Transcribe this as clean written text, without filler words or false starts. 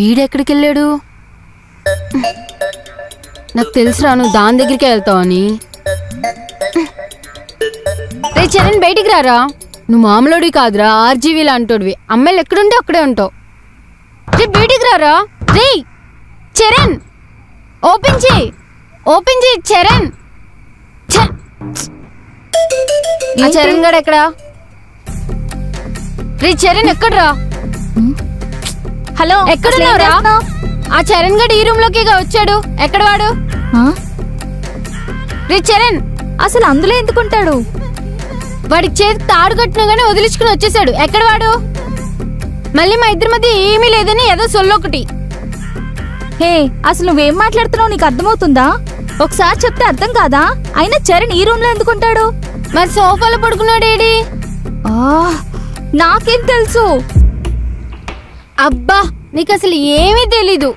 వీడెక్కడికి వెళ్ళాడు? నాకు తెలుసురా నువ్వు దాని దగ్గరికి వెళ్తావు అని. రే చరణ్ బయటికి రారా. నువ్వు మామూలుడివి కాదురా, ఆర్జీవీ లాంటోడివి. అమ్మాయిలు ఎక్కడుంటే అక్కడే ఉంటావు. రే బయటికి రారా. రే చరణ్ ఓపెన్ చేయి, ఓపెన్ చేయి చరణ్. ఆ చరణ్ గడు ఎక్కడా? రే చరణ్ ఎక్కడ్రా? హలో ఎక్కడున్నావురా? ఆ చరణ్ గడు ఈ రూమ్ లోకి వచ్చాడు. ఎక్కడ వాడు? రే చరణ్ అసలు అందులో ఎందుకుంటాడు? వాడికి చేతి తాడు కట్టినగానే వదిలించుకుని వచ్చేసాడు. ఎక్కడ వాడు? మళ్ళీ మా ఇద్దరి మధ్య ఏమీ లేదని ఏదో సొల్లొకటి. హే అసలు నువ్వేం మాట్లాడుతున్నావు? నీకు అర్థమవుతుందా? ఒకసారి చెప్తే అర్థం కాదా? అయినా చరణ్ ఈ రూమ్ లో ఎందుకుంటాడు? మరి సోఫాలో పడుకున్నాడేడి? నాకేం తెలుసు? అబ్బా నీకు అసలు ఏమీ తెలీదు.